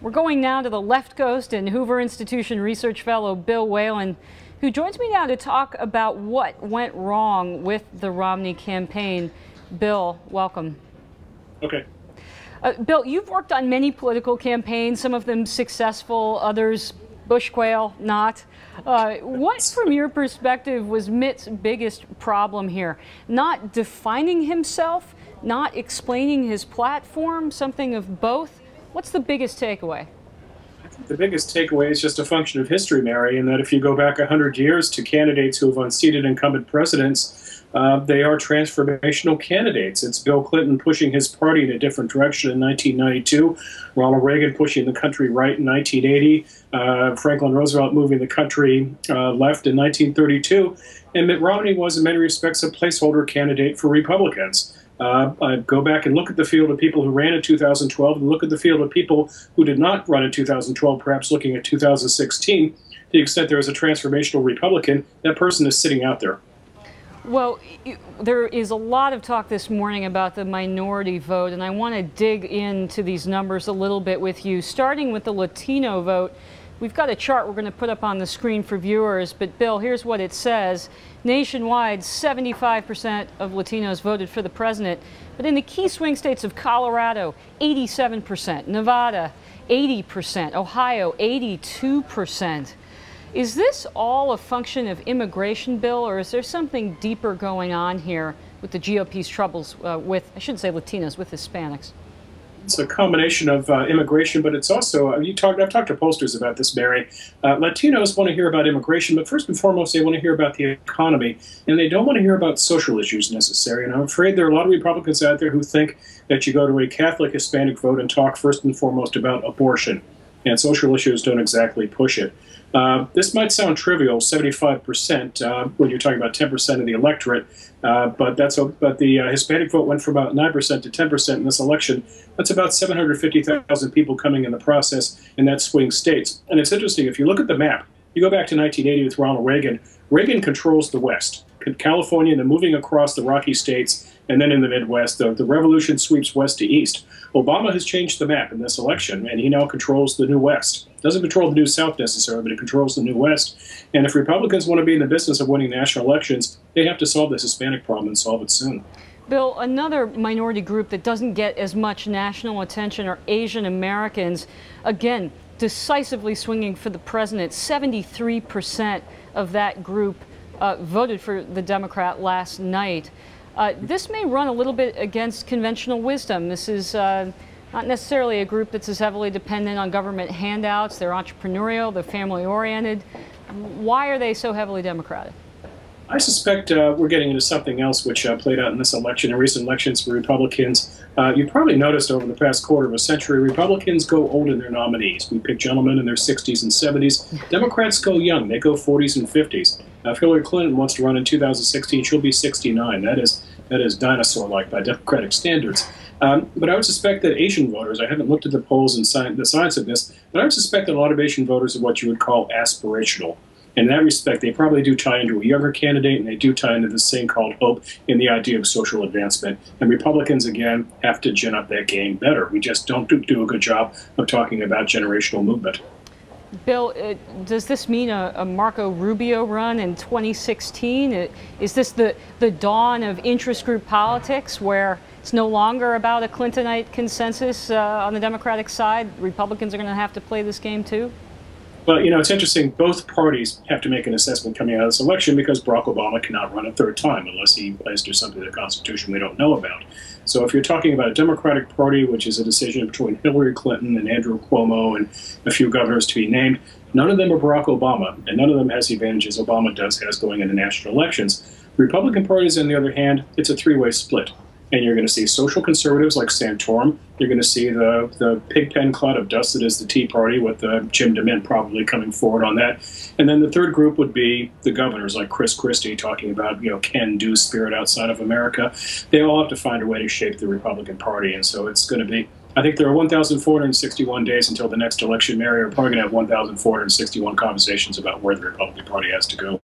We're going now to the left coast and Hoover Institution research fellow Bill Whalen, who joins me now to talk about what went wrong with the Romney campaign. Bill, welcome. Okay. Bill, you've worked on many political campaigns, some of them successful, others bushquail, not. What, from your perspective, was Mitt's biggest problem here? Not defining himself, not explaining his platform, something of both? What's the biggest takeaway? I think the biggest takeaway is just a function of history, Mary, in that if you go back 100 years to candidates who have unseated incumbent presidents, they are transformational candidates. It's Bill Clinton pushing his party in a different direction in 1992, Ronald Reagan pushing the country right in 1980, Franklin Roosevelt moving the country left in 1932, and Mitt Romney was in many respects a placeholder candidate for Republicans. Go back and look at the field of people who ran in 2012 and look at the field of people who did not run in 2012, perhaps looking at 2016. To the extent there is a transformational Republican, that person is sitting out there. Well, there is a lot of talk this morning about the minority vote, and I want to dig into these numbers a little bit with you, starting with the Latino vote. We've got a chart we're going to put up on the screen for viewers, but Bill, here's what it says. Nationwide, 75% of Latinos voted for the president, but in the key swing states of Colorado, 87%, Nevada, 80%, Ohio, 82%. Is this all a function of immigration, Bill, or is there something deeper going on here with the GOP's troubles with, I shouldn't say Latinos, with Hispanics? It's a combination of immigration, but it's also, I've talked to pollsters about this, Mary. Latinos want to hear about immigration, but first and foremost, they want to hear about the economy, and they don't want to hear about social issues necessarily. And I'm afraid there are a lot of Republicans out there who think that you go to a Catholic Hispanic vote and talk first and foremost about abortion, and social issues don't exactly push it. This might sound trivial, 75%, when you're talking about 10% of the electorate, but the Hispanic vote went from about 9% to 10% in this election. That's about 750,000 people coming in the process in that swing states. And it's interesting, if you look at the map, you go back to 1980 with Ronald Reagan. Reagan controls the West, California, and then moving across the Rocky states, and then in the Midwest, the revolution sweeps west to east. Obama has changed the map in this election, and he now controls the New West. Doesn't control the New South necessarily, but he controls the New West. And if Republicans want to be in the business of winning national elections, they have to solve this Hispanic problem and solve it soon. Bill, another minority group that doesn't get as much national attention are Asian Americans. Again, decisively swinging for the president. 73% of that group voted for the Democrat last night. This may run a little bit against conventional wisdom. This is not necessarily a group that's as heavily dependent on government handouts. They're entrepreneurial, they're family-oriented. Why are they so heavily Democratic? I suspect we're getting into something else which played out in this election, in recent elections for Republicans. You probably noticed over the past quarter of a century, Republicans go old in their nominees. We pick gentlemen in their 60s and 70s. Democrats go young. They go 40s and 50s. If Hillary Clinton wants to run in 2016, she'll be 69. That is dinosaur-like by Democratic standards. But I would suspect that Asian voters, I haven't looked at the polls and the science of this, but I would suspect that a lot of Asian voters are what you would call aspirational. In that respect, they probably do tie into a younger candidate, and they do tie into this thing called hope in the idea of social advancement. And Republicans, again, have to gin up that game better. We just don't do a good job of talking about generational movement. Bill, does this mean a Marco Rubio run in 2016? Is this the dawn of interest group politics, where it's no longer about a Clintonite consensus on the Democratic side? Republicans are going to have to play this game too? Well, you know, it's interesting. Both parties have to make an assessment coming out of this election because Barack Obama cannot run a third time unless he plans to do something to the Constitution we don't know about. So if you're talking about a Democratic Party, which is a decision between Hillary Clinton and Andrew Cuomo and a few governors to be named, none of them are Barack Obama, and none of them has the advantages Obama has going into national elections. Republican parties, on the other hand, it's a three-way split. And you're going to see social conservatives like Santorum. You're going to see the pigpen cloud of dust that is the Tea Party, with Jim DeMint probably coming forward on that. And then the third group would be the governors like Chris Christie, talking about, can-do spirit outside of America. They all have to find a way to shape the Republican Party. And so it's going to be, I think there are 1,461 days until the next election, Mary. We're probably going to have 1,461 conversations about where the Republican Party has to go.